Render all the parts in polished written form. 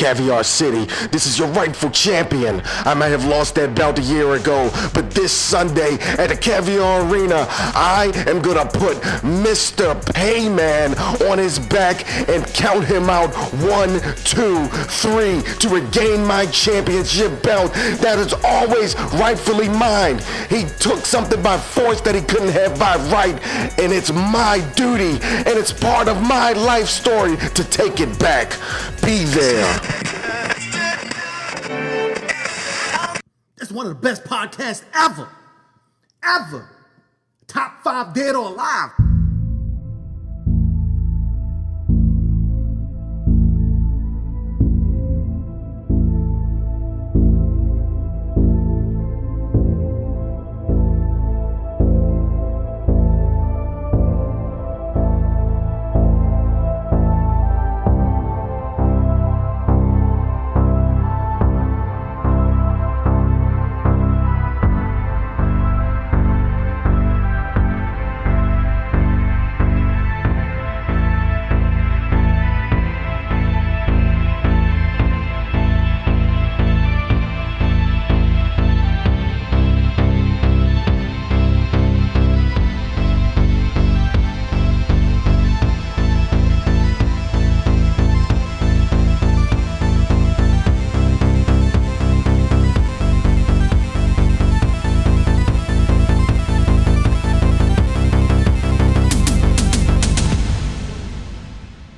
Caviar City. This is your rightful champion. I might have lost that belt a year ago, but this Sunday at the Caviar Arena, I am gonna put Mr. Payman on his back and count him out 1, 2, 3 to regain my championship belt that is always rightfully mine. He took something by force that he couldn't have by right, and it's my duty and it's part of my life story to take it back. Be there. It's one of the best podcasts ever. Ever. Top 5 dead or alive.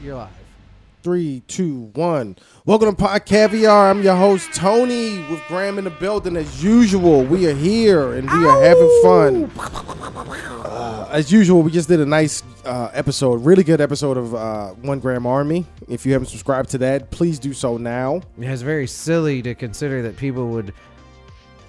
You're live. 3, 2, 1. Welcome to Pod Caviar. I'm your host, Tony, with Graham in the building. As usual, we are here and we are having fun. As usual, we just did a nice episode, really good episode of 1 Gram Army. If you haven't subscribed to that, please do so now. It's very silly to consider that people would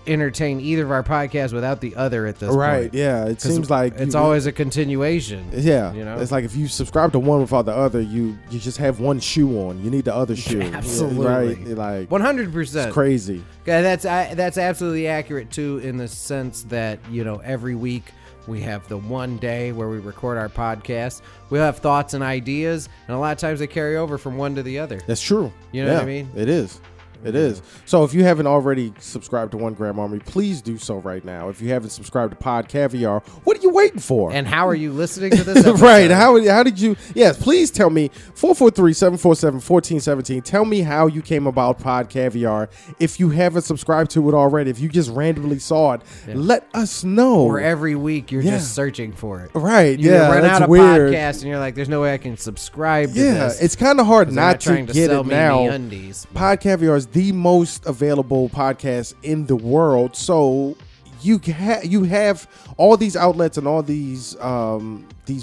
entertain either of our podcasts without the other at this point. Right, yeah. It seems like it's always a continuation. Yeah, you know? It's like if you subscribe to one without the other, you just have one shoe on. You need the other shoe. Absolutely. Right? Like 100%. It's crazy. Yeah, that's absolutely accurate too, in the sense that, you know, every week we have the one day where we record our podcast. We'll have thoughts and ideas, and a lot of times they carry over from one to the other. That's true. You know what I mean? It is. It is. So if you haven't already subscribed to 1 Gram Army, please do so right now. If you haven't subscribed to Pod Caviar, what are you waiting for? And how are you listening to this episode? Right. How did you? Yes, please tell me. 443-747-1417. Tell me how you came about Pod Caviar. If you haven't subscribed to it already, if you just randomly saw it, let us know. Or every week you're just searching for it. Right. You run out of podcast and you're like, there's no way I can subscribe to this. It's kind of hard not to get it now. MeUndies. Pod Caviar is the most available podcast in the world, so you have all these outlets and all these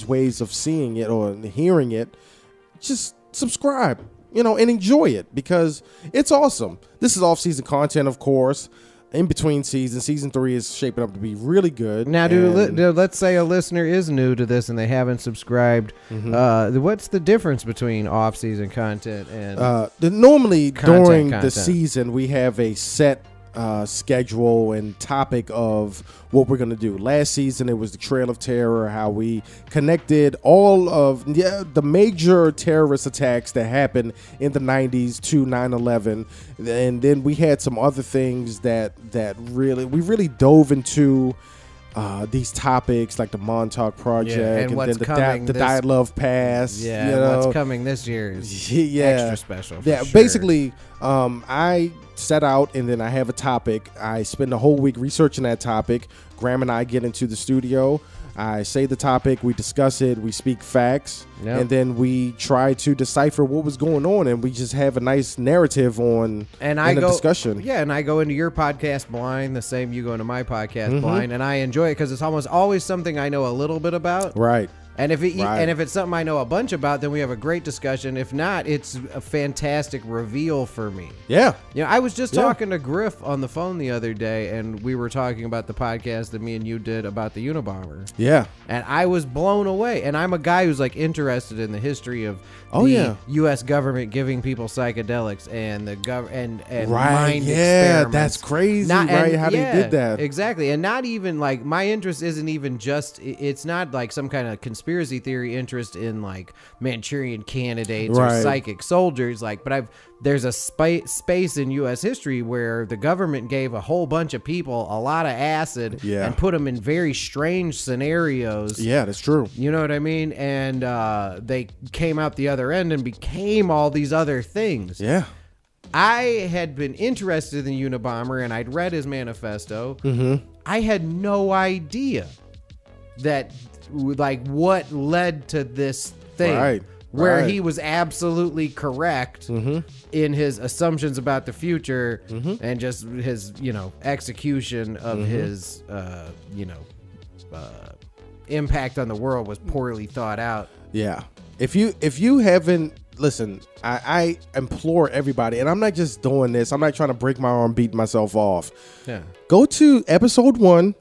ways of seeing it or hearing it. Just subscribe, and enjoy it, because it's awesome. This is off-season content, of course. In between seasons, season 3 is shaping up to be really good. Now, let's say a listener is new to this and they haven't subscribed. What's the difference between off-season content and normally during content? The season we have a set schedule and topic of what we're going to do. Last season it was the Trail of Terror, how we connected all of the major terrorist attacks that happened in the 90s to 9/11, and then we had some other things that we really dove into these topics, like the Montauk Project, and what's then coming the Diet Love Pass. What's coming this year is extra special. Yeah, sure. Basically, I set out and then I have a topic. I spend the whole week researching that topic. Graham and I get into the studio. I say the topic, we discuss it, we speak facts, and then we try to decipher what was going on, and we just have a nice narrative on the discussion. Yeah, and I go into your podcast blind, the same you go into my podcast blind, and I enjoy it because it's almost always something I know a little bit about. Right. And if it's something I know a bunch about, then we have a great discussion. If not, it's a fantastic reveal for me. Yeah. I was just talking to Griff on the phone the other day, and we were talking about the podcast that me and you did about the Unabomber. Yeah. And I was blown away. And I'm a guy who's like interested in the history of the U.S. government giving people psychedelics and the mind experiments. Yeah, that's crazy. How they did that. Exactly. And not even like my interest isn't even just, it's not like some kind of conspiracy conspiracy theory interest in like Manchurian candidates Right. or psychic soldiers. Like, but there's a space in U.S. history where the government gave a whole bunch of people a lot of acid Yeah. and put them in very strange scenarios. Yeah, that's true. You know what I mean? And they came out the other end and became all these other things. Yeah. I had been interested in the Unabomber, and I'd read his manifesto. Mm-hmm. I had no idea that, like, what led to this thing. Right. Where Right. he was absolutely correct in his assumptions about the future and just his, execution of his, impact on the world was poorly thought out. Yeah. If you haven't, listen, I implore everybody, and I'm not just doing this. I'm not trying to break my arm, beat myself off. Yeah. Go to episode 1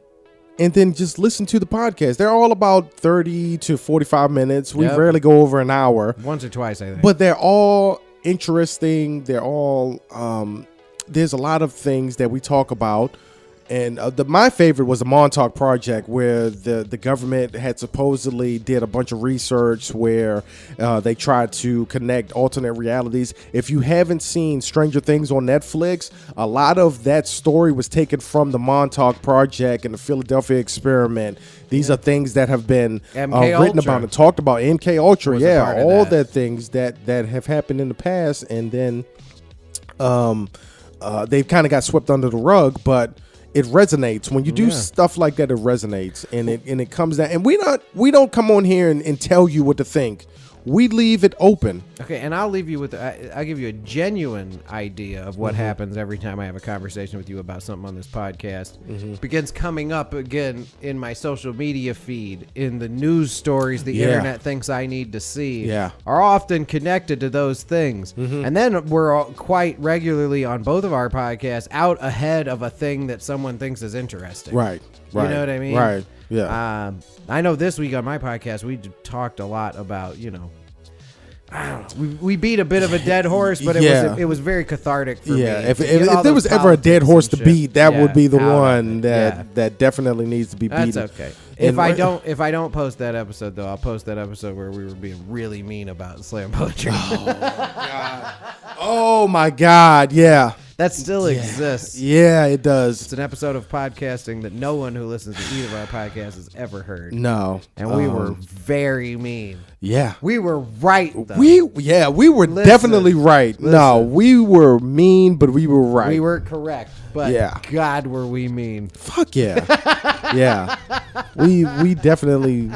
and then just listen to the podcast. They're all about 30 to 45 minutes. We Yep. rarely go over an hour. Once or twice, I think. But they're all interesting. They're all, there's a lot of things that we talk about. And my favorite was the Montauk Project, where the government had supposedly did a bunch of research where they tried to connect alternate realities. If you haven't seen Stranger Things on Netflix, a lot of that story was taken from the Montauk Project and the Philadelphia Experiment. These are things that have been MK written Ultra about and talked about. MK Ultra, was a yeah, part of all that. that things that have happened in the past, and then they've kind of got swept under the rug, but it resonates when you do stuff like that. It resonates, and it comes down. And we don't come on here and tell you what to think. We leave it open. Okay, and I'll leave you with I'll give you a genuine idea of what happens every time I have a conversation with you about something on this podcast. It begins coming up again in my social media feed, in the news stories the internet thinks I need to see, are often connected to those things. And then we're all quite regularly on both of our podcasts out ahead of a thing that someone thinks is interesting. Right. You know what I mean? Right. Yeah. I know this week on my podcast we talked a lot about, I don't know. We beat a bit of a dead horse, but it was very cathartic for me. Yeah, if to get all there was those ever a dead politics horse and to shit, beat, that would be the out of one it. that definitely needs to be beaten. That's okay. And If I don't post that episode though, I'll post that episode where we were being really mean about slam poetry. Oh my God, yeah. That still exists. Yeah, it does. It's an episode of podcasting that no one who listens to either of our podcasts has ever heard. No. And we were very mean. Yeah. We were right though. We were definitely right. No, we were mean, but we were right. We were correct, but Yeah. God, were we mean. Fuck yeah. Yeah. We definitely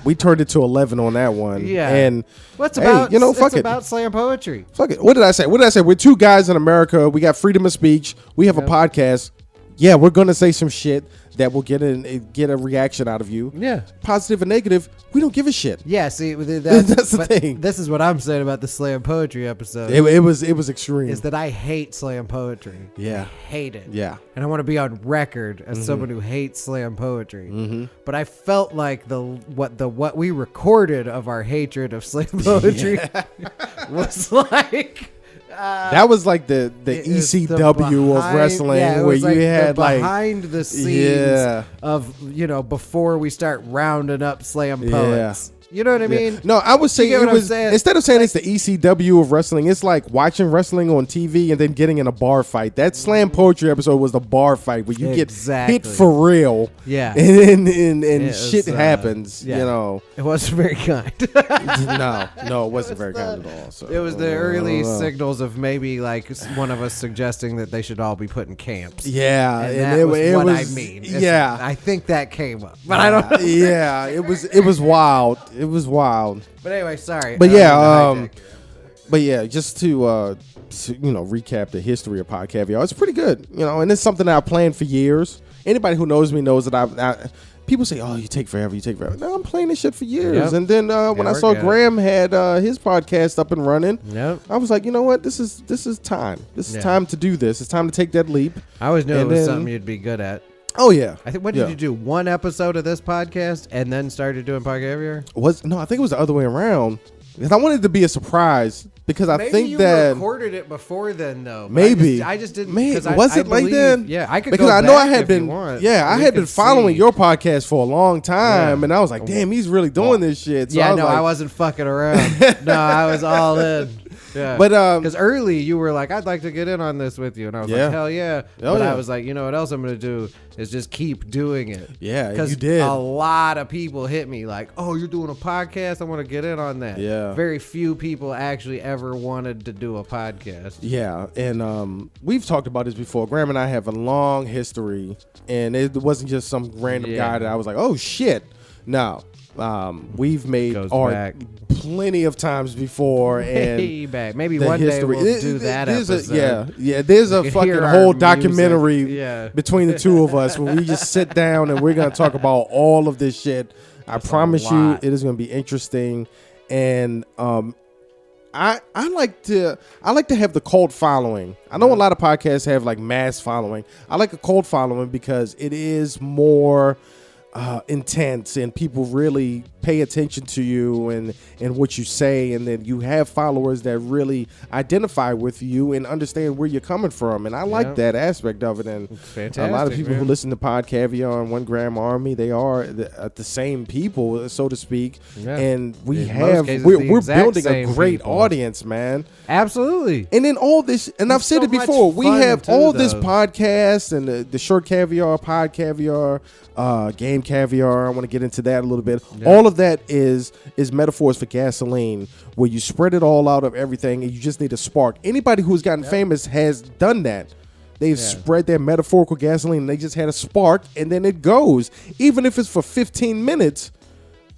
we turned it to 11 on that one. Yeah. And What's hey, about fuck it's it. about slam poetry. Fuck it. What did I say? We're two guys in America. We got freedom of speech. We have a podcast. Yeah, we're gonna say some shit that will get a reaction out of you. Yeah. Positive and negative. We don't give a shit. Yeah, see, That's the but thing. This is what I'm saying about the slam poetry episode. It was extreme. Is that I hate slam poetry. Yeah. I hate it. Yeah. And I want to be on record as someone who hates slam poetry. But I felt like what we recorded of our hatred of slam poetry was like that was like the is the ECW of behind- wrestling, yeah, it where was you the had like behind the scenes Yeah. of before we start rounding up slam poets. You know what I mean? No, I would say You get it what I'm was saying? instead of saying it's the ECW of wrestling, it's like watching wrestling on TV and then getting in a bar fight. That slam poetry episode was the bar fight where you Exactly. get hit for real. Yeah. And It shit was, happens. yeah. You know. It wasn't very kind. No, it wasn't very kind at all. So It was the early signals of maybe like one of us suggesting that they should all be put in camps. Yeah, And and that it was what was, I mean. Yeah. I think that came up, but I don't know. Yeah, it was wild. It was wild. But anyway, sorry. But I don't yeah, mean to hijack you. but yeah, just to recap the history of Pod Caviar, it's pretty good, and it's something that I planned for years. Anybody who knows me knows that I people say, "Oh, you take forever." No, I'm playing this shit for years. Yep. And then when I we're saw good. Graham had his podcast up and running, Yep. I was like, you know what? This is time. This is time to do this. It's time to take that leap. I always knew it And was then- something you'd be good at. Oh yeah. I think. What did you do? One episode of this podcast and then started doing Pod Caviar? I think it was the other way around. Because I wanted it to be a surprise because I Maybe think you that recorded it before then, though. But maybe I just didn't. Maybe 'cause I- was I it like believe- that? Yeah, I could because go I know I back had if been. you want. Yeah, I We had been could following see. your podcast for a long time, Yeah. and I was like, damn, he's really doing this shit. So Yeah, I was like, I wasn't fucking around. No, I was all in. Yeah, But, because early you were like, I'd like to get in on this with you, and I was Yeah. like, hell yeah. Oh, But I yeah. was like, you know what else I'm gonna do is just keep doing it. Yeah, because you did. a lot of people hit me like, oh, you're doing a podcast. I want to get in on that. Yeah. very few people actually ever wanted to do a podcast. Yeah, and we've talked about this before. Graham and I have a long history, and it wasn't just some random Yeah. guy that I was like, oh shit. No, we've made Goes art back. plenty of times before, and Way back. Maybe the one day history. we'll do that There's episode. There's a can fucking hear our whole music. documentary Yeah. between the two of us where we just sit down and we're gonna talk about all of this shit. I promise you, lot. it is gonna be interesting, and I like to have the cult following. I know a lot of podcasts have like mass following. I like a cult following because it is more intense, and people really pay attention to you and what you say, and then you have followers that really identify with you and understand where you're coming from, and I like Yeah. that aspect of it. And fantastic, a lot of people who man. listen to Pod Caviar and One Gram Army, they are the same people, so to speak. Yeah. And we In most have cases, we're the exact building a same great people. audience, man. Absolutely. And then all this, and I've said so it before, much we fun, have too, all this though. podcast and the short caviar, pod caviar, game caviar. I want to get into that a little bit. Yeah. All of that is metaphors for gasoline, where you spread it all out of everything, and you just need a spark. Anybody who's gotten famous has done that. They've spread their metaphorical gasoline, and they just had a spark, and then it goes. Even if it's for 15 minutes.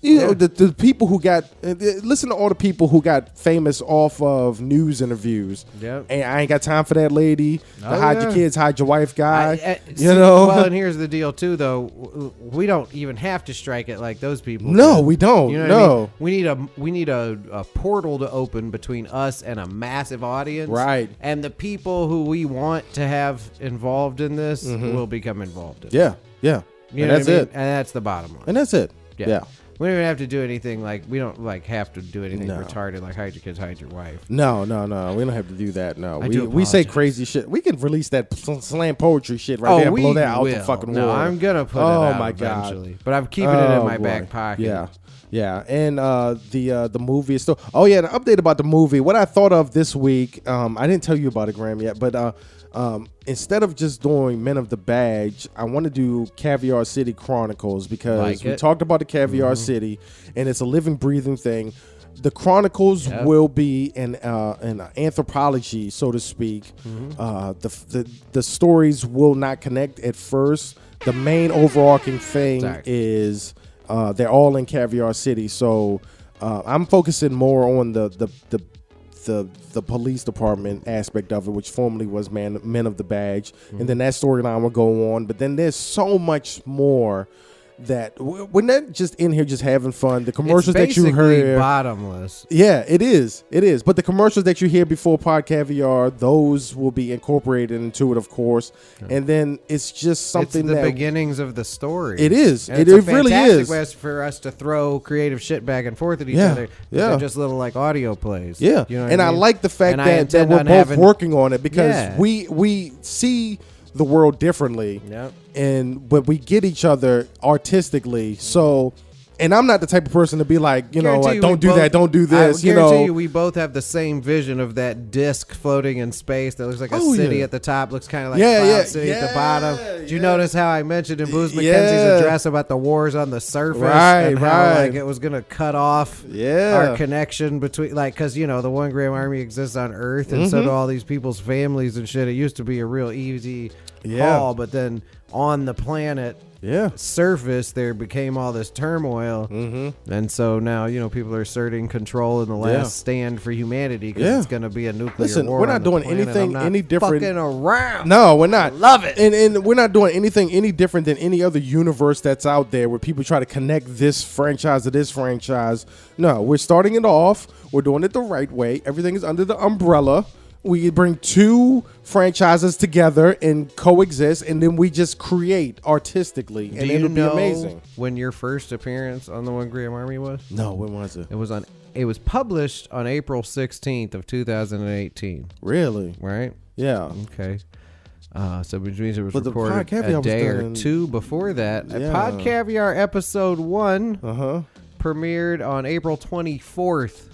You know, the people who got listen to all the people who got famous off of news interviews. Yep. And I ain't got time for that lady. The hide your kids, hide your wife guy. See, you know. Well, and here's the deal too, though. We don't even have to strike it like those people. No, did. we don't. You know No. what I mean? We need a portal to open between us and a massive audience. Right. And the people who we want to have involved in this will become involved in it. Yeah, yeah. You And know that's what I mean? it. And that's the bottom line. And that's it. Yeah. We don't even have to do anything like we don't like have to do anything No. retarded like hide your kids, hide your wife. No. We don't have to do that. No. I We do we say apologize. crazy shit. We can release that slam poetry shit right there and blow that out the fucking No, wall. I'm gonna put it Oh out my God. eventually. But I'm keeping it in Oh, my boy. back pocket. Yeah. Yeah, and the movie is still. Oh yeah, an update about the movie. What I thought of this week. I didn't tell you about it, Graham, yet. But instead of just doing Men of the Badge, I want to do Caviar City Chronicles because Like we it. talked about the Caviar City, and it's a living, breathing thing. The Chronicles will be an anthropology, so to speak. The stories will not connect at first. The main overarching thing Sorry. is they're all in Caviar City. So I'm focusing more on the police department aspect of it, which formerly was Men of the Badge, and then that storyline will go on. But then there's so much more that we're not just in here just having fun. The commercials that it's you basically heard, bottomless. yeah, it is. But the commercials that you hear before Pod Caviar, those will be incorporated into it, of course. And then it's just something It's the that beginnings of the story. It is. And It it's a really fantastic is. way for us to throw creative shit back and forth at each Yeah, other. yeah. They're just little like audio plays. Yeah, You know what and I mean? like the fact And I that intend we're on both having- working on it because Yeah. we see the world differently, Yep. but we get each other artistically. So, and I'm not the type of person to be like, Guarantee don't we do both- that, don't do this. I guarantee you, we both have the same vision of that disc floating in space that looks like a Oh, city yeah. at the top, looks kind of like Yeah, Cloud yeah, City at the yeah, bottom. Did you yeah. notice how I mentioned in Booz Yeah. McKenzie's address about the wars on the surface? Right, and how, right. like, it was going to cut off Yeah. our connection between, like, because, the One Gram Army exists on Earth, and Mm-hmm. so do all these people's families and shit. It used to be a real easy Yeah. haul, but then on the planet Yeah. surface there became all this turmoil, and so now people are asserting control in the last Yeah. stand for humanity because Yeah. it's going to be a nuclear Listen, war. we're not on the doing planet. anything I'm not any different- Fucking around. No, we're not. Love it. And we're not doing anything any different than any other universe that's out there where people try to connect this franchise to this franchise. No, we're starting it off. We're doing it the right way. Everything is under the umbrella. We bring two franchises together and coexist, and then we just create artistically, and Do it'll you be know amazing. when your first appearance on the One Gram Army was? No, when was it? It was on it was published on April 16th of 2018. Really? Right? Yeah. Okay. So which means it was But the recorded Pod Caviar a was day done or in- two before that. Yeah. Pod Caviar episode 1 premiered on April 24th,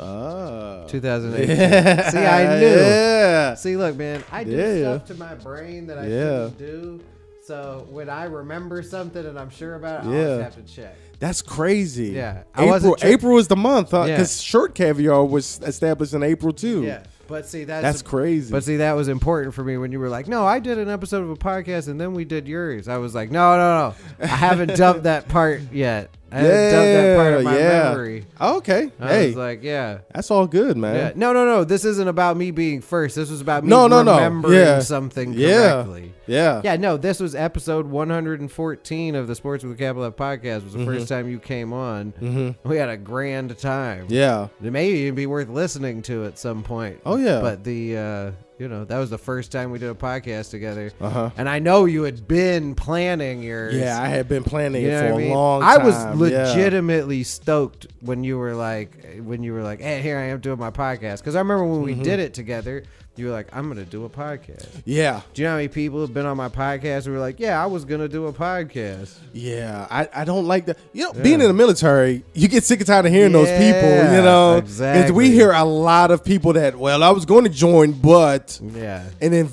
2018. Yeah. See, I knew. Yeah. See, look, man, I do Yeah. stuff to my brain that I Yeah. shouldn't do. So when I remember something and I'm sure about it, I Yeah. always have to check. That's crazy. Yeah. I wasn't April is the month, huh? Yeah. Because Short Caviar was established in April too. Yeah. But see, That's crazy. But see, that was important for me when you were like, no, I did an episode of a podcast and then we did yours. I was like, no. I haven't dumped that part yet. I haven't dumped that part of my memory. Oh, okay. I was like, yeah. That's all good, man. Yeah. No. This isn't about me being first. This was about me No. remembering Yeah. something Yeah. correctly. Yeah. Yeah, no, this was episode 114 of the Sports with a Capital F podcast. It was the first time you came on. Mm-hmm. We had a grand time. Yeah. It may even be worth listening to at some point. Oh, yeah. But that was the first time we did a podcast together. Uh-huh. And I know you had been planning yours. Yeah, I had been planning You it know for what I a mean? long I time. was Yeah. legitimately stoked when you were like, hey, here I am doing my podcast. Because I remember when we did it together, you were like, I'm going to do a podcast. Yeah. Do you know how many people have been on my podcast who were like, yeah, I was going to do a podcast? Yeah, I don't like that. You know, being in the military, you get sick and tired of hearing those people, Yeah, you know? 'Cause exactly. we hear a lot of people that, well, I was going to join, but... Yeah. And then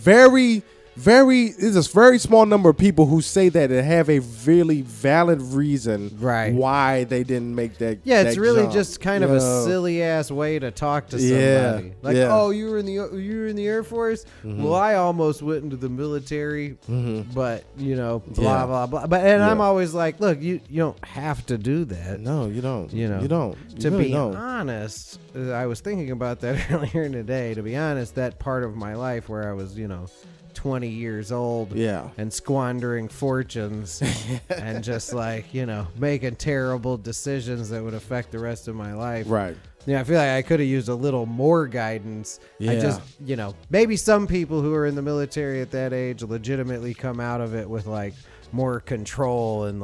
there's a very small number of people who say that and have a really valid reason Right. why they didn't make that. Yeah, it's that really jump, just kind you of a know? silly ass way to talk to Yeah, somebody. Like, yeah. oh, you were in the Air Force. Well, I almost went into the military, but blah Yeah. blah blah. But I'm Yeah. always like, look, you don't have to do that. No, you don't. You know, you don't. You To really be don't. honest, I was thinking about that earlier today. To be honest, that part of my life where I was, 20 years old, Yeah. and squandering fortunes, and just making terrible decisions that would affect the rest of my life. Right. Yeah, I feel like I could have used a little more guidance. I Yeah. just, maybe some people who are in the military at that age legitimately come out of it with more control and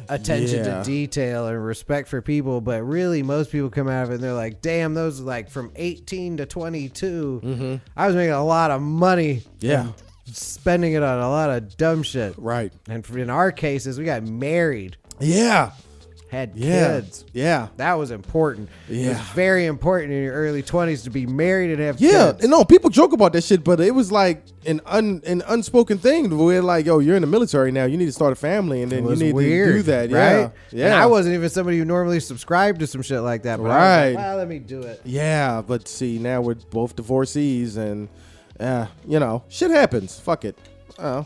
attention Yeah. to detail and respect for people. But really, most people come out of it and they're like, damn, those from 18 to 22, I was making a lot of money. Yeah. and spending it on a lot of dumb shit. Right. And in our cases, we got married, Yeah. had Yeah. kids. Yeah. That was important. It was Yeah. very important in your early 20s to be married and have Yeah, kids. and no, people joke about that shit, but it was like an unspoken thing where like, yo, you're in the military now, you need to start a family, and It then you was need weird, to do that, right? Yeah, And I wasn't even somebody who normally subscribed to some shit like that, but I was Right. like, well, let me do it. yeah. But see, now we're both divorcees, and shit happens. Fuck it. Oh.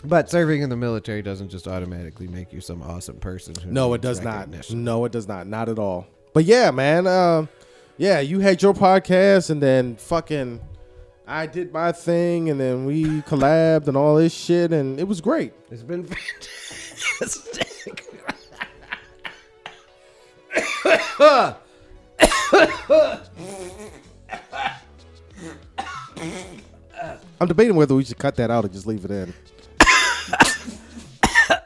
But serving in the military doesn't just automatically make you some awesome person. Who No, it needs does not. recognition. No, it does not. Not at all. But yeah, man. Yeah, you had your podcast, and then fucking I did my thing, and then we collabed and all this shit, and it was great. It's been fantastic. I'm debating whether we should cut that out or just leave it in.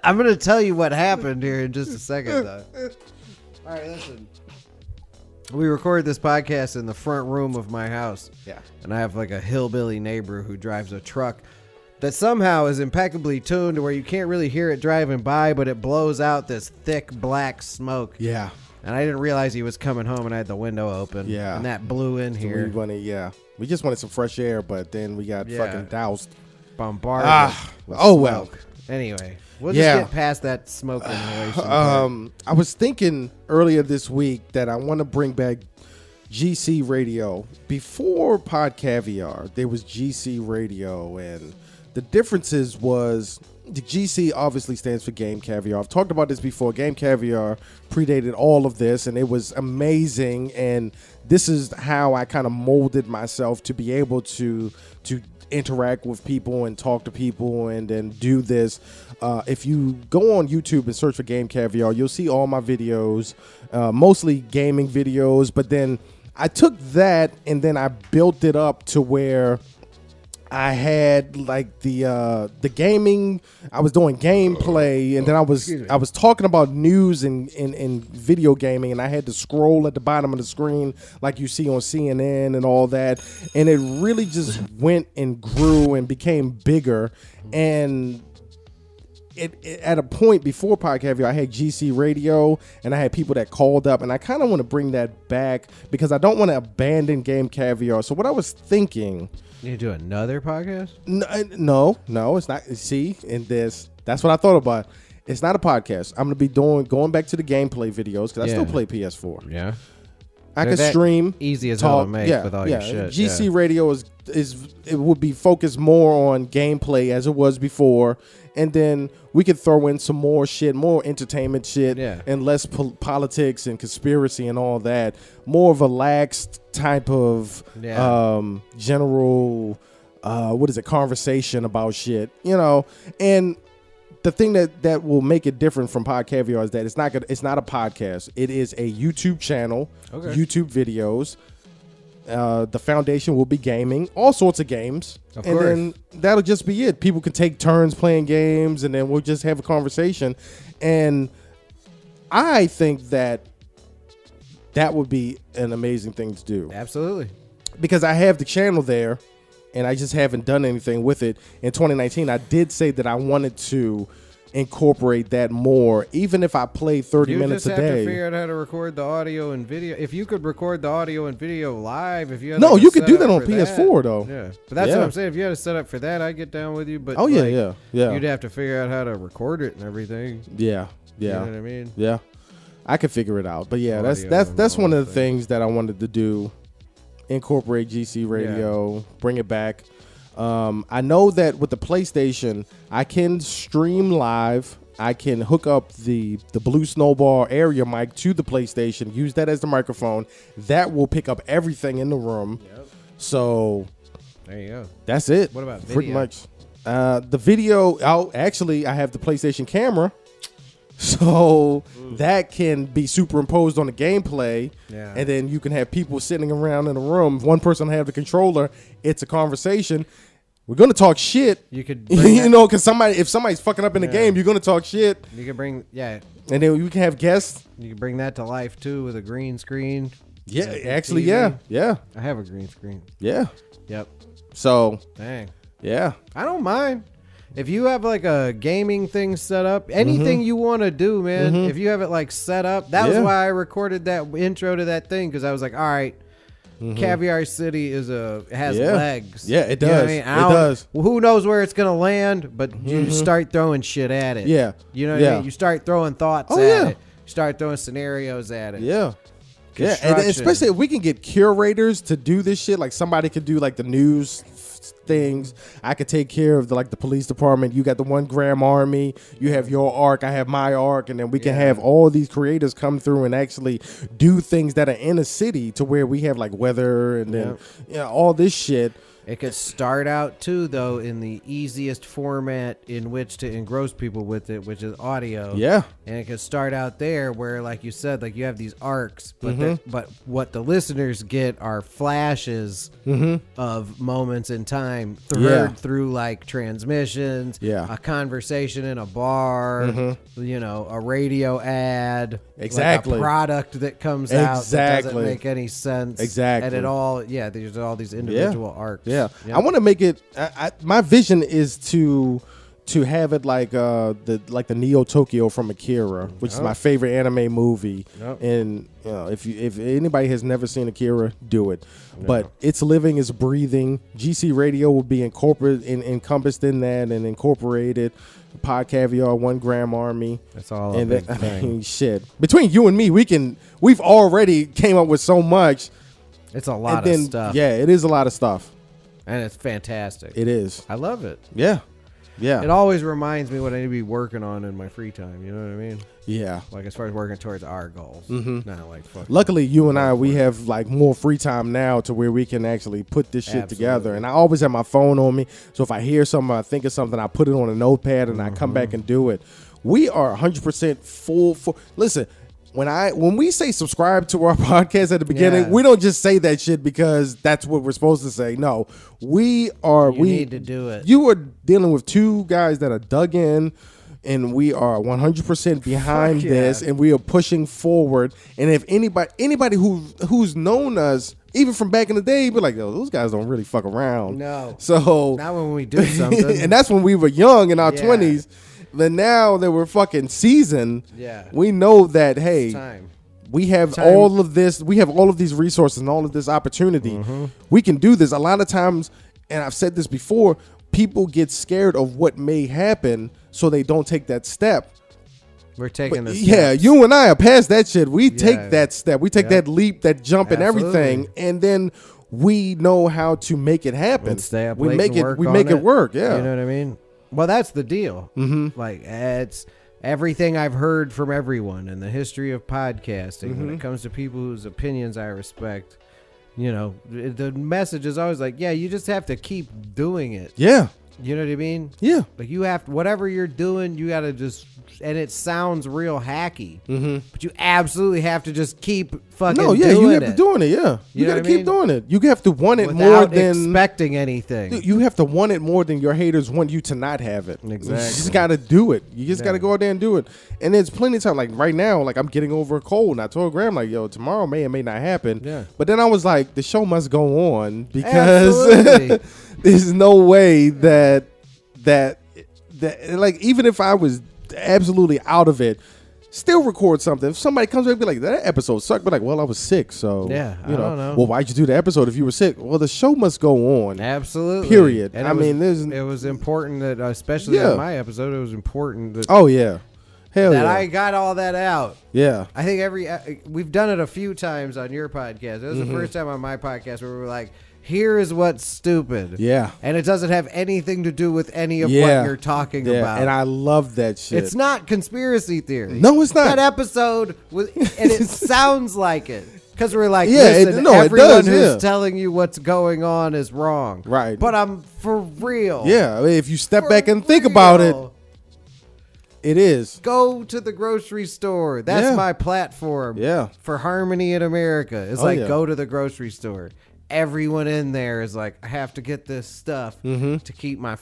I'm going to tell you what happened here in just a second, though. All right, listen. We record this podcast in the front room of my house. Yeah. And I have a hillbilly neighbor who drives a truck that somehow is impeccably tuned to where you can't really hear it driving by, but it blows out this thick black smoke. Yeah. And I didn't realize he was coming home, and I had the window open. Yeah. And that blew in here. We just wanted some fresh air, but then we got Yeah. fucking doused. Bombarded with oh, well. smoke. Anyway, we'll Yeah. just get past that smoke inhalation part. I was thinking earlier this week that I want to bring back GC Radio. Before Pod Caviar, there was GC Radio, and the differences was the GC obviously stands for Game Caviar. I've talked about this before. Game Caviar predated all of this, and it was amazing. And this is how I kind of molded myself to be able to interact with people and talk to people and then do this. If you go on YouTube and search for Game Caviar, you'll see all my videos, mostly gaming videos. But then I took that and then I built it up to where I had like the gaming. I was doing gameplay, and then I was talking about news and video gaming, and I had to scroll at the bottom of the screen like you see on CNN and all that, and it really just went and grew and became bigger. And it at a point before Podcast, I had GC Radio, and I had people that called up, and I kind of want to bring that back because I don't want to abandon Game Caviar. So what I was thinking. You do another podcast? No, it's not. See, and that's what I thought about. It's not a podcast. I'm gonna be going back to the gameplay videos because I still play PS4. Yeah, I can stream. Easy as hell to make with all your shit. GC Radio is it would be focused more on gameplay as it was before, and then we could throw in some more shit, more entertainment shit, and less politics and conspiracy and all that. More of a laxed type of general conversation about shit, and the thing that will make it different from Pod Caviar is that it's not a podcast. It is a YouTube channel, YouTube videos. The foundation will be gaming, all sorts of games, and then that'll just be it. People can take turns playing games, and then we'll just have a conversation. And I think that would be an amazing thing to do. Absolutely, because I have the channel there, and I just haven't done anything with it. In 2019, I did say that I wanted to incorporate that more, even if I play 30 minutes a day. You just have to figure out how to record the audio and video. If you could record the audio and video live, if you had you could do that on PS4 though. Yeah, but that's what I'm saying. If you had a setup for that, I'd get down with you. But yeah. You'd have to figure out how to record it and everything. Yeah. You know what I mean? Yeah, I could figure it out. But yeah, that's one of the things that I wanted to do. Incorporate GC Radio, bring it back. I know that with the PlayStation, I can stream live. I can hook up the Blue Snowball area mic to the PlayStation, use that as the microphone. That will pick up everything in the room. Yep. So there you go. That's it. What about video? Pretty much. The video, I have the PlayStation camera. So that can be superimposed on the gameplay, and then you can have people sitting around in a room. One person have the controller. It's a conversation. We're gonna talk shit. You could, because if somebody's fucking up in the game, you're gonna talk shit. You can bring, and then you can have guests. You can bring that to life too with a green screen. Yeah, actually, TV. yeah. I have a green screen. Yeah. Yep. So. Dang. Yeah. I don't mind. If you have like a gaming thing set up, anything you want to do, man, if you have it like set up, that was why I recorded that intro to that thing, because I was like, all right, Caviar City has legs. Yeah, it does. You know what I mean? It does. Who knows where it's gonna land? But you start throwing shit at it. Yeah, you know what I mean. You start throwing thoughts at it. You start throwing scenarios at it. Yeah. Yeah, and especially if we can get curators to do this shit, like somebody could do like the news things. I could take care of the police department. You got the 1 gram army. You have your arc. I have my arc, and then we can have all these creators come through and actually do things that are in a city to where we have like weather and then all this shit. It could start out too, though, in the easiest format in which to engross people with it, which is audio. Yeah, and it could start out there, where, like you said, like you have these arcs, but what the listeners get are flashes of moments in time heard through like transmissions, a conversation in a bar, a radio ad, exactly, like a product that comes out that doesn't make any sense, and it all, there's all these individual arcs. Yeah, I want to make it. My vision is to have it like the Neo Tokyo from Akira, which is my favorite anime movie. And if anybody has never seen Akira, do it. But it's living, it's breathing. GC Radio will be encompassed in that and incorporated. Pod Caviar, 1 gram army. That's all. I mean, shit. Between you and me, we've already came up with so much. It's a lot of stuff. Yeah, it is a lot of stuff. And it's fantastic. It is. I love it. Yeah. Yeah. It always reminds me what I need to be working on in my free time. You know what I mean? Yeah. Like as far as working towards our goals. Not like fucking. Luckily, you and we have like more free time now to where we can actually put this shit together. And I always have my phone on me. So if I hear something, I think of something, I put it on a notepad and I come back and do it. We are 100% full. Listen, when we say subscribe to our podcast at the beginning, Yeah. we don't just say that shit because that's what we're supposed to say. No, we need to do it. You are dealing with two guys that are dug in, and we are 100% behind Fuck this, yeah. and we are pushing forward. And if anybody who's known us, even from back in the day, be like, yo, those guys don't really fuck around. No. So Not when we do something. and that's when we were young in our Yeah. 20s. But now that we're fucking seasoned, Yeah. we know that, hey, It's time. we have Time. all of this. We have all of these resources and all of this opportunity. Mm-hmm. We can do this. A lot of times, and I've said this before, people get scared of what may happen, so they don't take that step. We're taking this. Yeah, you and I are past that shit. We Yeah. take that step. We take Yeah. that leap, that jump, and everything, and then we know how to make it happen. And stay up we late make and it. work We on make it work. Yeah. You know what I mean? Well, that's the deal. Mm-hmm. Like, it's everything I've heard from everyone in the history of podcasting. When it comes to people whose opinions I respect, you know, the message is always like, yeah, you just have to keep doing it. Yeah. You know what I mean? Yeah. Like, you have whatever you're doing, you got to just, and it sounds real hacky, but you absolutely have to just keep fucking No, yeah, doing you have it. to doing it. Yeah, you You know got to what I keep mean? doing it. You have to want it without more than expecting anything. Dude, you have to want it more than your haters want you to not have it. Exactly. You just got to do it. You just got to Yeah. go out there and do it. And there's plenty of time. Like right now, like I'm getting over a cold, and I told Graham like, "Yo, tomorrow may or may not happen." Yeah. But then I was like, the show must go on because Absolutely. there's no way that like even if I was absolutely out of it. Still record something. If somebody comes back and be like, that episode sucked, but like, well, I was sick, so Yeah, you I don't know. Well, why'd you do the episode if you were sick? Well, the show must go on. Absolutely. Period. And I mean, it was important that, especially Yeah. on my episode, it was important that, Oh yeah, hell that yeah, I got all that out. yeah, I think we've done it a few times on your podcast. It was Mm-hmm. the first time on my podcast where we were like, here is what's stupid. Yeah. And it doesn't have anything to do with any of yeah. what you're talking yeah. about. And I love that shit. It's not conspiracy theory. No, it's not. That episode was, and it sounds like it. Because we're like, Yeah, it- listen, no, it everyone does, who's yeah. telling you what's going on is wrong. Right. But I'm for real. Yeah, I mean, if you step For back and think about it, real. it is. Go to the grocery store. That's Yeah. my platform. Yeah. For harmony in America. It's Oh, like, yeah. go to the grocery store. Everyone in there is like, I have to get this stuff to keep my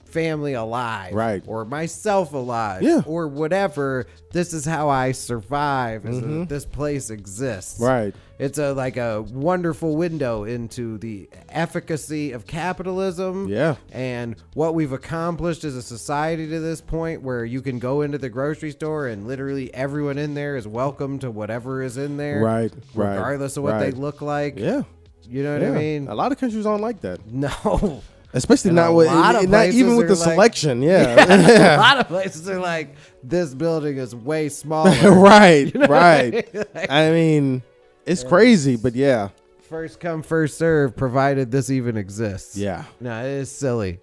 family alive. Mm-hmm. Right. Or myself alive. Yeah. Or whatever. This is how I survive. Is that this place exists. Right. It's like a wonderful window into the efficacy of capitalism. Yeah. And what we've accomplished as a society to this point where you can go into the grocery store and literally everyone in there is welcome to whatever is in there. Right, right, Regardless of what they right. look like. Yeah, You know what yeah. I mean? A lot of countries don't like that, No. especially And not a with lot of not even places with the are like- selection. Yeah, A lot of places are like, this building is way smaller. right, know what I right. mean? Like- I mean, it's crazy, but yeah, First come, first serve, provided this even exists. yeah, No, it is silly.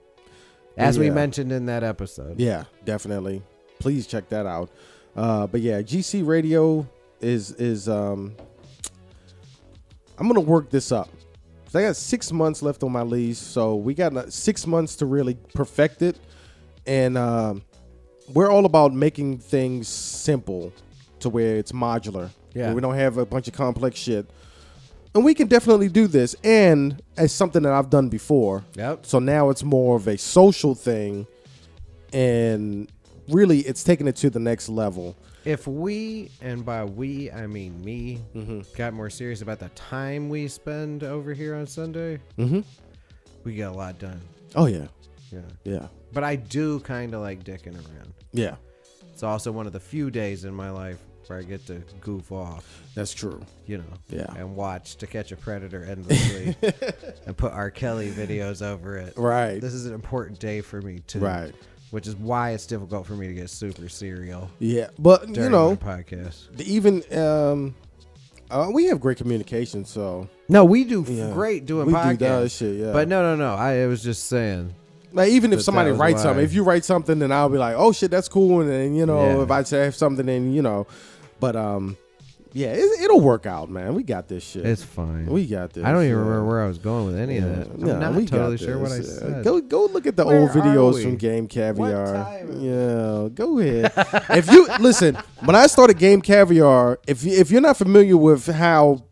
As we Yeah. mentioned in that episode. yeah, definitely. Please check that out. But yeah, GC Radio is I'm gonna work this up. So I got 6 months left on my lease, so we got 6 months to really perfect it, and we're all about making things simple to where it's modular. Yeah. Where we don't have a bunch of complex shit, and we can definitely do this. And it's something that I've done before. Yep. So now it's more of a social thing, and really, it's taking it to the next level. If we, and by we, I mean me, Mm-hmm. got more serious about the time we spend over here on Sunday, we get a lot done. Oh yeah, Yeah. yeah, But I do kind of like dicking around. yeah. It's also one of the few days in my life where I get to goof off, That's true. you know, Yeah. and watch To Catch a Predator endlessly and put R. Kelly videos over it. Right. This is an important day for me, too. Right. Which is why it's difficult for me to get super serial Yeah, but during you know, my podcast. even we have great communication, so No, we do yeah. great doing we podcasts. do that shit. Yeah, But no. I was just saying. like even if that somebody was writes something, why. if you write something, then I'll be like, oh shit, that's cool, and then you know, Yeah. if I say something, then you know, but Yeah, it'll work out, man. We got this shit. It's fine. We got this. I don't even shit. remember where I was going with any of that. I'm not totally sure what I said. Go look at the Where old are videos we? from Game Caviar. What time? Yeah, go ahead. If you listen, when I started Game Caviar, if you're not familiar with how,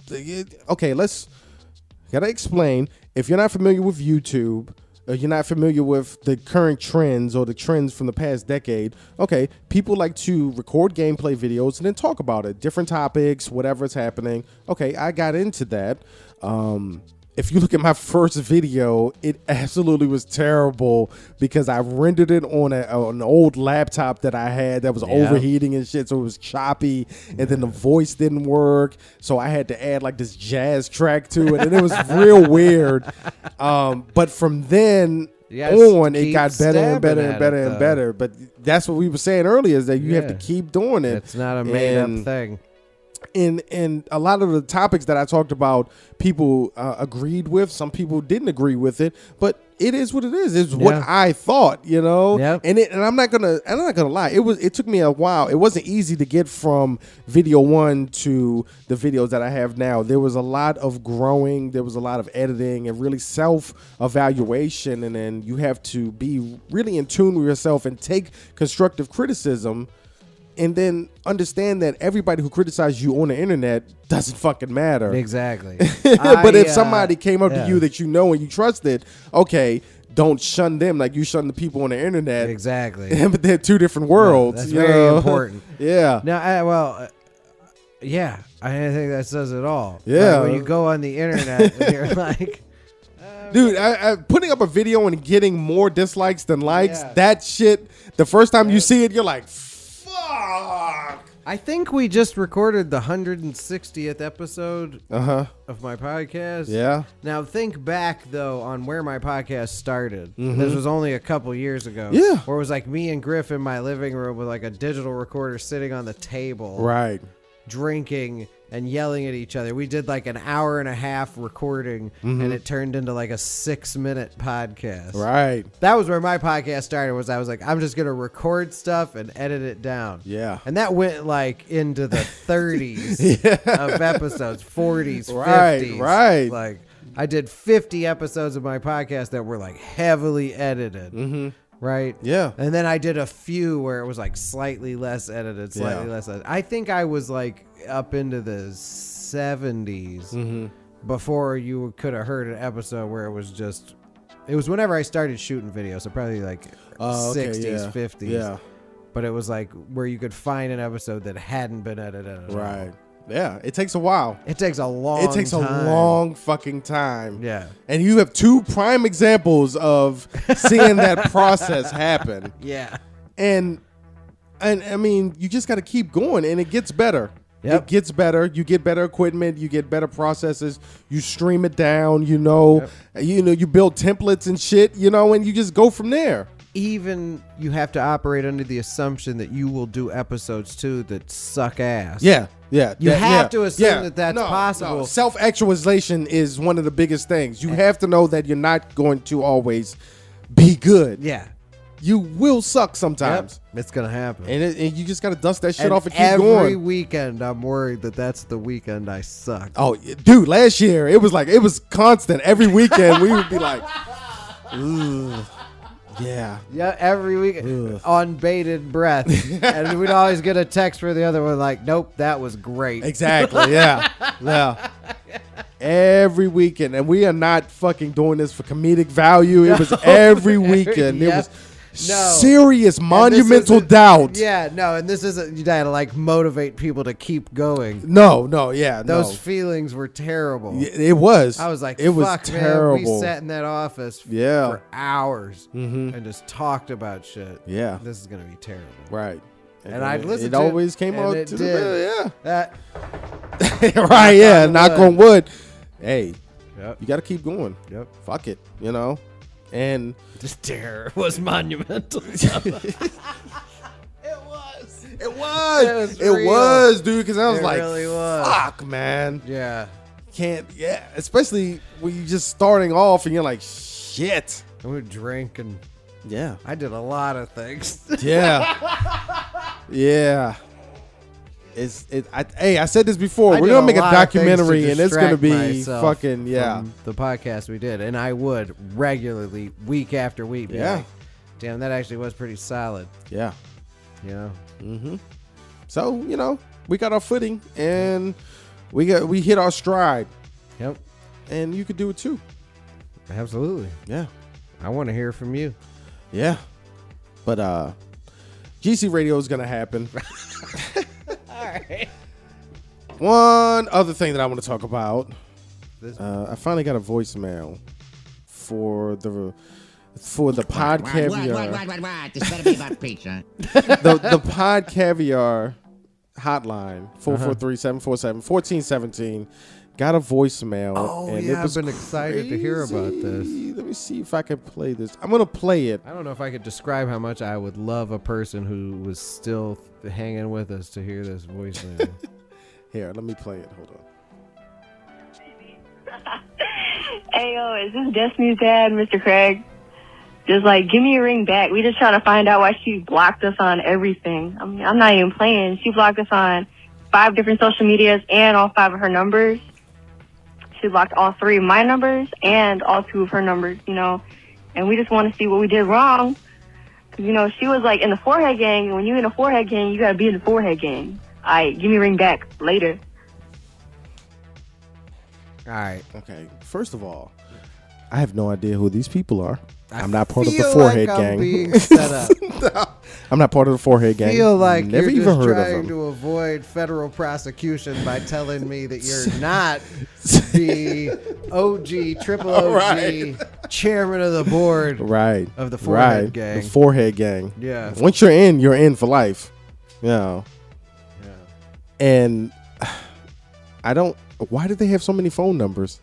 okay, gotta explain. If you're not familiar with YouTube, or you're not familiar with the current trends or the trends from the past decade, okay, people like to record gameplay videos and then talk about it, different topics, whatever's happening. Okay, I got into that. If you look at my first video, it absolutely was terrible because I rendered it on an old laptop that I had that was overheating and shit, so it was choppy, and then the voice didn't work, so I had to add like this jazz track to it, and it was real weird. But from then on, it got better and better and better and better. But that's what we were saying earlier, is that you have to keep doing it. It's not a made-up thing. And a lot of the topics that I talked about, people agreed with. Some people didn't agree with it, but it is what it is. It's what I thought, you know. Yep. And I'm not gonna lie. It took me a while. It wasn't easy to get from video 1 to the videos that I have now. There was a lot of growing. There was a lot of editing and really self-evaluation. And then you have to be really in tune with yourself and take constructive criticism. And then understand that everybody who criticizes you on the internet doesn't fucking matter. Exactly. But if somebody came up to you that you know and you trusted, okay, don't shun them like you shun the people on the internet. Exactly. But they're two different worlds. That's very important. Yeah. Now, I think that says it all. Yeah. Like when you go on the internet and you're like, dude, I putting up a video and getting more dislikes than likes, that shit, the first time you see it, you're like, fuck. I think we just recorded the 160th episode of my podcast. Yeah. Now think back though on where my podcast started. This was only a couple years ago. Yeah. Where it was like me and Griff in my living room with like a digital recorder sitting on the table. Right. Drinking and yelling at each other. We did like an hour and a half recording and it turned into like a 6-minute podcast. Right. That was where my podcast started. I was like, I'm just going to record stuff and edit it down. Yeah. And that went like into the 30s of episodes, 40s, Right, 50s. right. Like I did 50 episodes of my podcast that were like heavily edited. Right? Yeah. And then I did a few where it was like slightly less edited, less edited. I think I was like up into the 70s before you could have heard an episode where it was whenever I started shooting videos, so probably like 60s, 50s. Yeah. But it was like where you could find an episode that hadn't been edited at all. Right. Yeah, it takes a while. It takes a long time. a long fucking time. Yeah. And you have two prime examples of seeing that process happen. Yeah. And I mean, you just got to keep going and it gets better. Yep. It gets better. You get better equipment, you get better processes, you stream it down, you build templates and shit, and you just go from there. Even you have to operate under the assumption that you will do episodes too that suck ass. Yeah. You have to assume that that's possible. No. Self-actualization is one of the biggest things. You have to know that you're not going to always be good. Yeah. You will suck sometimes. Yep. It's going to happen. And you just got to dust that shit and off and keep going. Every weekend, I'm worried that that's the weekend I suck. Oh, dude, last year, it was constant. Every weekend, we would be like, ugh. Yeah. Yeah, every week on bated breath. And we'd always get a text for the other one like, nope, that was great. Exactly. Yeah. Yeah. Every weekend. And we are not fucking doing this for comedic value. It was every weekend. It was serious, monumental doubt. Yeah, no, and this isn't you gotta like motivate people to keep going. No, yeah. Those feelings were terrible. It was. I was like, it was fuck, terrible. Man, we sat in that office for hours and just talked about shit. Yeah. This is gonna be terrible. Right. And I'd listen to it. It always came out it to did. the right, yeah. Knock on wood. Hey, you gotta keep going. Yep. Fuck it, And this terror was monumental. It was, dude. Because I was really was. fuck, man. Yeah. Especially when you're just starting off and you're like, shit. And we would drink and I did a lot of things. Yeah. I said this before. I We're did gonna make a lot of things to documentary, and it's gonna distract be myself fucking from the podcast we did, and I would regularly, week after week. Be like, damn, that actually was pretty solid. Yeah. You know. Mm-hmm. So we got our footing, and we hit our stride. Yep. And you could do it too. Absolutely. Yeah. I want to hear from you. Yeah. But GC Radio is gonna happen. All right. One other thing that I want to talk about. I finally got a voicemail for the Pod Caviar. What? This better be about pizza. the Pod Caviar hotline 443-747-1417 got a voicemail. Oh, and yeah, it was I've been excited to hear about this. Let me see if I can play this. I'm gonna play it. I don't know if I could describe how much I would love a person who was still hanging with us to hear this voicemail. Here, let me play it. Hold on. Hey, yo, is this Destiny's dad, Mr. Craig? Just, give me a ring back. We just trying to find out why she blocked us on everything. I mean, I'm not even playing. She blocked us on 5 different social medias and all 5 of her numbers. She blocked all 3 of my numbers and all 2 of her numbers, And we just want to see what we did wrong. Because, she was, in the forehead gang. And when you're in the forehead gang, you got to be in the forehead gang. All right, give me a ring back later. All right. Okay. First of all, I have no idea who these people are. I'm not part of the feel forehead like I'm gang. being set up. No, I'm not part of the forehead gang. Feel like Never you're even just heard trying of them. to avoid federal prosecution by telling me that you're not the OG, triple OG Right. chairman of the board Right. of the forehead right. gang. The forehead gang. Yeah. Once you're in for life. Yeah. And I don't. Why did they have so many phone numbers?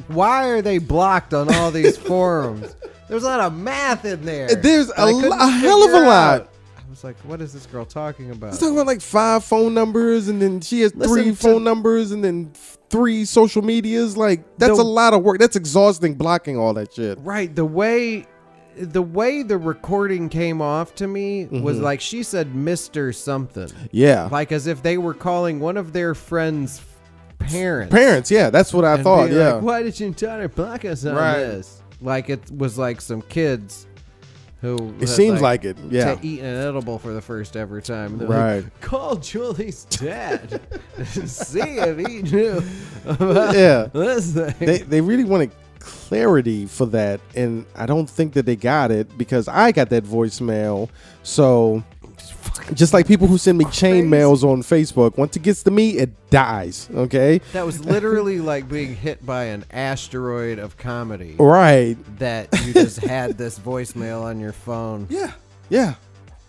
Why are they blocked on all these forums? There's a lot of math in there. There's that I couldn't a hell of a figure lot. out. I was like, what is this girl talking about? Let's talk about 5 phone numbers, and then she has 3 phone numbers, and then 3 social medias. That's a lot of work. That's exhausting, blocking all that shit. Right. The way the recording came off to me was like she said Mr. something. Yeah. Like as if they were calling one of their friends' Parents, yeah, that's what I and thought. be Yeah. like, why did you try to block us on Right. this? Like it was like some kids who It seems like it. Yeah. eating an edible for the first ever time. They're Right. like, call Julie's dad and see if he knew about Yeah. this thing. They really wanted clarity for that, and I don't think that they got it because I got that voicemail. So just like people who send me chain mails on Facebook, once it gets to me, it dies. Okay. That was literally like being hit by an asteroid of comedy. Right. That you just had this voicemail on your phone. Yeah. Yeah.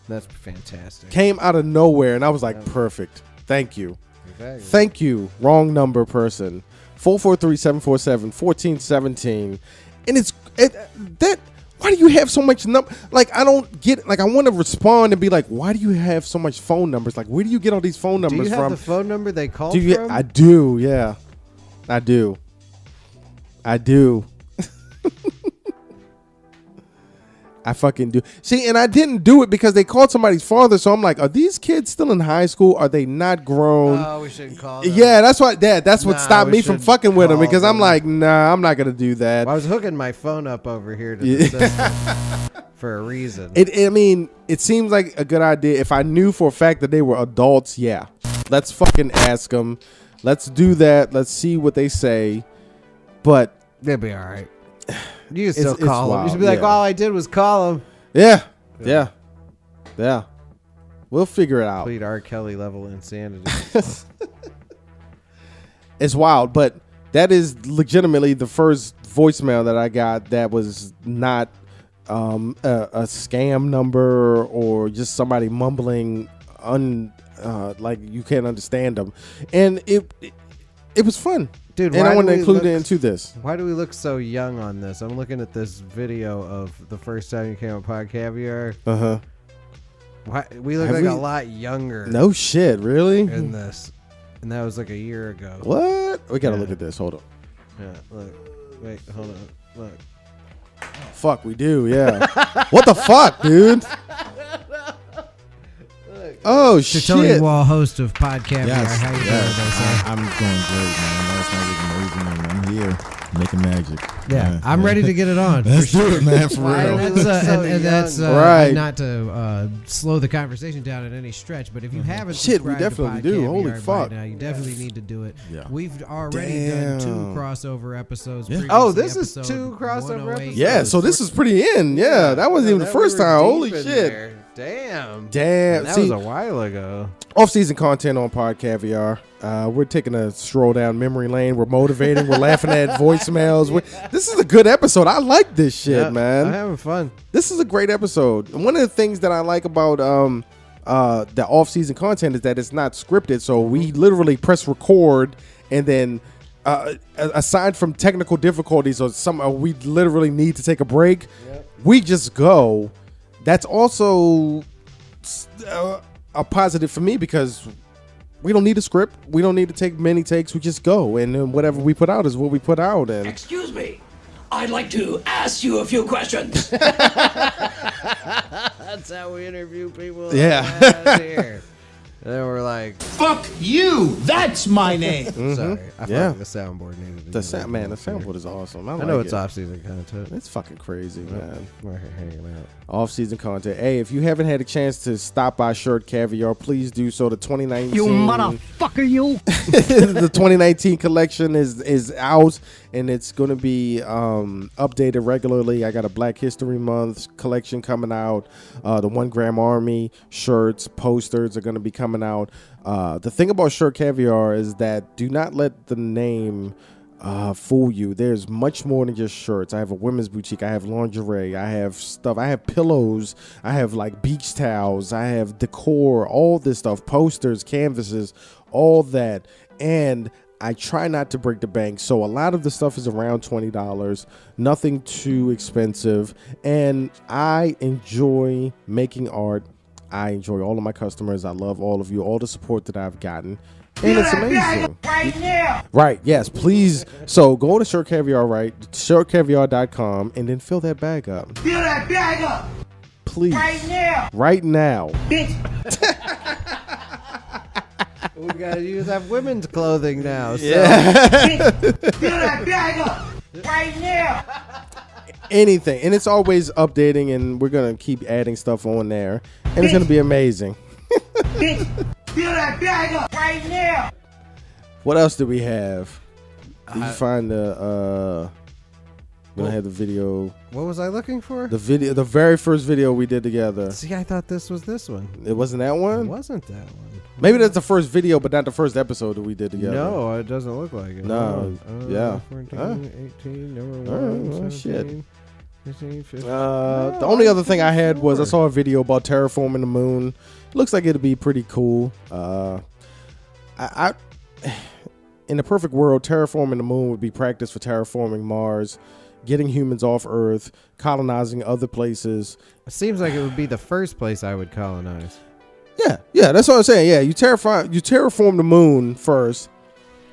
That's fantastic. Came out of nowhere, and I was like, perfect. Thank you. Exactly. Thank you. Wrong number person. 443-747-1417. And that. Why do you have so much I don't get. I want to respond and be like, why do you have so much phone numbers? Where do you get all these phone numbers Do you have from? the phone number they called from? I do. Yeah, I do. I fucking do. See, and I didn't do it because they called somebody's father. So I'm like, are these kids still in high school? Are they not grown? Oh, we shouldn't call them. Yeah, that's what. That's what Nah, stopped we me from shouldn't fucking with them call because I'm them. like, nah, I'm not gonna do that. Well, I was hooking my phone up over here to the system for a reason. It seems like a good idea. If I knew for a fact that they were adults, yeah, let's fucking ask them. Let's do that. Let's see what they say. But they'll be all right. You can still it's call them. You wild, should be like, yeah. all I did was call them. yeah. We'll figure it out. Complete R. Kelly level insanity. It's wild, but that is legitimately the first voicemail that I got that was not a scam number or just somebody mumbling like you can't understand them, and it was fun. Dude, and why I want do to we include it look- into this. Why do we look so young on this? I'm looking at this video of the first time you came on Pod Caviar. Uh-huh. Why we look Have like we- a lot younger No shit, really? in this, and that was like a year ago. What? We gotta Yeah. look at this. Hold on. Yeah, look, wait, hold on, look. Fuck, we do. Yeah. What the fuck, dude? Look, Oh, to shit. Tony Wall, host of Podcast. Yes, How you doing, yes. Jose? I'm doing great, man. Last night was amazing, and I'm here making magic. Yeah, I'm ready to get it on. Let's do it, man, for real. And that's Right. not to slow the conversation down at any stretch, but if you haven't Shit, we subscribed to definitely do. Podcast Holy by fuck. now, you definitely need to do it. Yeah. We've already done 2 Damn. crossover episodes. Yeah. Previously, Oh, this is episode 2 crossover episodes. Yeah, so this is pretty in. Yeah, that wasn't even the first time. Holy shit. Damn. Damn. That See, was a while ago. off-season content on Pod Caviar. We're taking a stroll down memory lane. We're motivating. We're laughing at voicemails. This is a good episode. I like this shit, man. I'm having fun. This is a great episode. And one of the things that I like about the off-season content is that it's not scripted. So we literally press record, and then aside from technical difficulties or we literally need to take a break, we just go. That's also a positive for me because we don't need a script. We don't need to take many takes. We just go, and then whatever we put out is what we put out. And Excuse me. I'd like to ask you a few questions. That's how we interview people. Yeah. Here. And then we're like, Fuck you. That's my name. sorry. I Yeah. thought the soundboard needed to the be sound, like man, the that. soundboard is awesome. I I know like it's it. off-season content. It's fucking crazy, man. We're here hanging out. Off-season content. Hey, if you haven't had a chance to stop by Shirt Caviar, please do so. The 2019 motherfucker, you. the 2019 collection is out, and it's going to be updated regularly. I got a Black History Month collection coming out. The 1 Gram Army shirts, posters are going to be coming out. The thing about Shirt Caviar is that do not let the name fool you. There's much more than just shirts. I have a women's boutique. I have lingerie. I have stuff. I have pillows. I have like beach towels. I have decor, all this stuff, posters, canvases, all that. And I try not to break the bank. So a lot of the stuff is around $20, nothing too expensive. And I enjoy making art. I enjoy all of my customers. I love all of you, all the support that I've gotten. And it's amazing. Right now. Right, yes, please. So go to Shirt Caviar, right? ShirtCaviar.com, and then fill that bag up. Fill that bag up. Please. Right now. Right now. Bitch. We gotta use that women's clothing now. So. Bitch. Fill that bag up. Right now. Anything. And it's always updating, and we're going to keep adding stuff on there. And it's going to be amazing. Bitch. Fill that bag up. Right now. What else do we have? Did you find the we're gonna have the video. What was I looking for? The very first video we did together. See, I thought this was this one. It wasn't that It one? wasn't that one. Maybe that's the first video, but not the first episode that we did together. No, it doesn't look like it. No, yeah. 14, Huh? 18, number All right, 1, well, 17, 15, 15. The only other thing I had was I saw a video about terraforming the moon. Looks like it'd be pretty cool. I in the perfect world, terraforming the moon would be practice for terraforming Mars, getting humans off Earth, colonizing other places. It seems like it would be the first place I would colonize. Yeah, that's what I'm saying. Yeah, you terraform the moon first,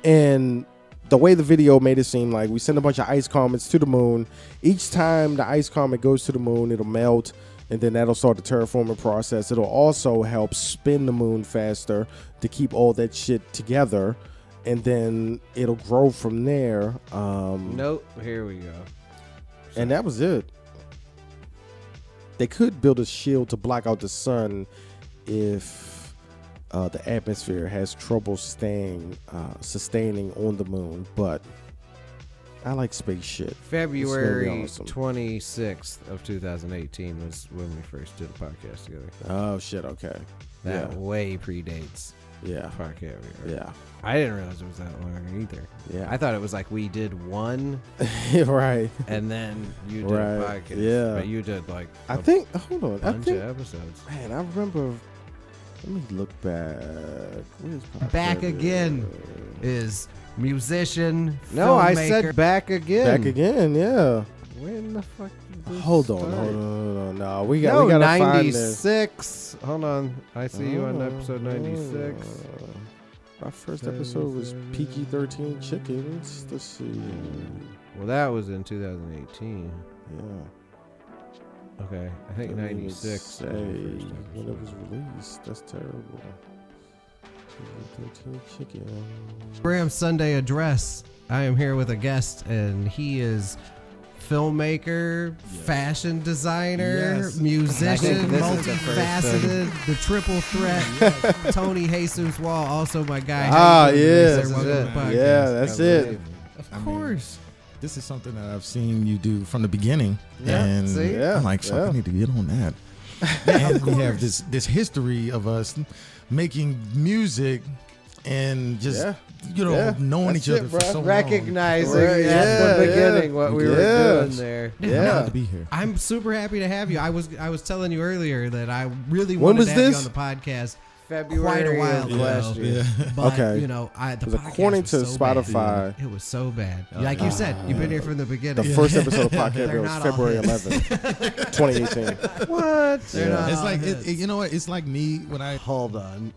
and the way the video made it seem like we send a bunch of ice comets to the moon. Each time the ice comet goes to the moon, it'll melt, and then that'll start the terraforming process. It'll also help spin the moon faster to keep all that shit together, and then it'll grow from there. Nope, here we go. And that was it. They could build a shield to block out the sun if the atmosphere has trouble sustaining on the moon, but I like space shit. February It's gonna be awesome. 26th of 2018 was when we first did a podcast together. Oh shit, okay. That way predates Yeah. podcast. Yeah. I didn't realize it was that long either. Yeah. I thought it was like we did one Right. and then you did a Right, podcast. yeah. But you did like I a think hold on. I bunch think of episodes. man, I remember let me look back. Where's Pop Back Fabio? again is musician. No, I filmmaker. said back again. Back again, yeah. When the fuck did this Hold on, start? hold on. No, we No, gotta find this. 96. Hold on. I see you on episode 96. Our first episode was PG-13 Chickens. Let's see. Well, that was in 2018. Yeah. Okay, I think 96. Say when it was released. That's terrible. Chicken. Graham's Sunday Address. I am here with a guest, and he is filmmaker, fashion designer, musician, multifaceted, the triple threat. Tony Jesus Wall, also my guy. That's it. Of course. This is something that I've seen you do from the beginning, Yeah, and see? I'm like, so I need to get on that. And we have this history of us making music and just knowing each other for so long. Recognizing at the beginning what we were doing there. I'm glad to be here. I'm super happy to have you. I was telling you earlier that I really wanted to have you on the podcast. February quite a while ago. But okay. You know, the podcast according was to so Spotify, bad. It was so bad. Like you said, you've been here from the beginning. The first episode of podcast was February 11th, 2018. What? It's like you know what? It's like me when I hold on.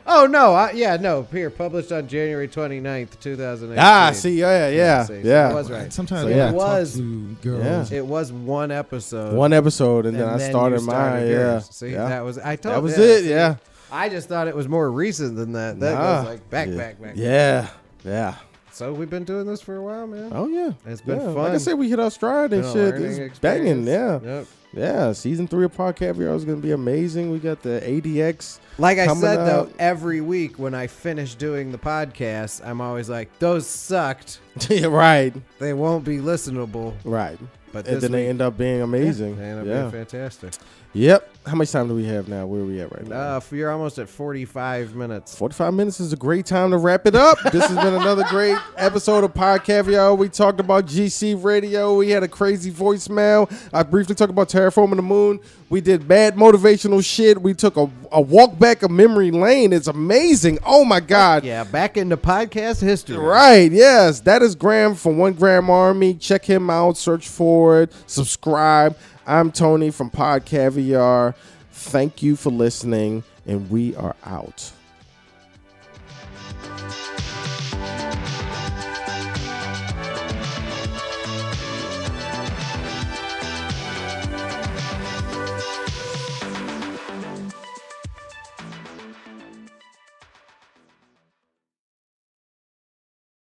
Oh no! Here, published on January 29th, 2018. See, yeah. I was right. Sometimes it I was talk to girls. It was one episode. And then I started mine. Yeah. See, that was I told. That was it. See, yeah. I just thought it was more recent than that. That goes like back. Yeah. So we've been doing this for a while, man. Oh yeah. It's been fun. Like I said, we hit our stride and shit. It's banging. Yeah. Yep. Yeah, season 3 of Podcast Caviar is going to be amazing. We got the ADX. Like I said, out. though, every week when I finish doing the podcast, I'm always like, those sucked. Yeah, right. They won't be listenable. Right. But and then they end up being amazing. They end up being fantastic. Yep. How much time do we have now? Where are we at right now? You're almost at 45 minutes. 45 minutes is a great time to wrap it up. This has been another great episode of Pod Caviar. We talked about GC Radio. We had a crazy voicemail. I briefly talked about Terraforming the Moon. We did bad motivational shit. We took a walk back a memory lane. It's amazing. Oh, my God. Yeah, back into podcast history. Right, yes. That is Graham from 1 Gram Army. Check him out. Search for it. Subscribe. I'm Tony from Pod Caviar. Thank you for listening, and we are out.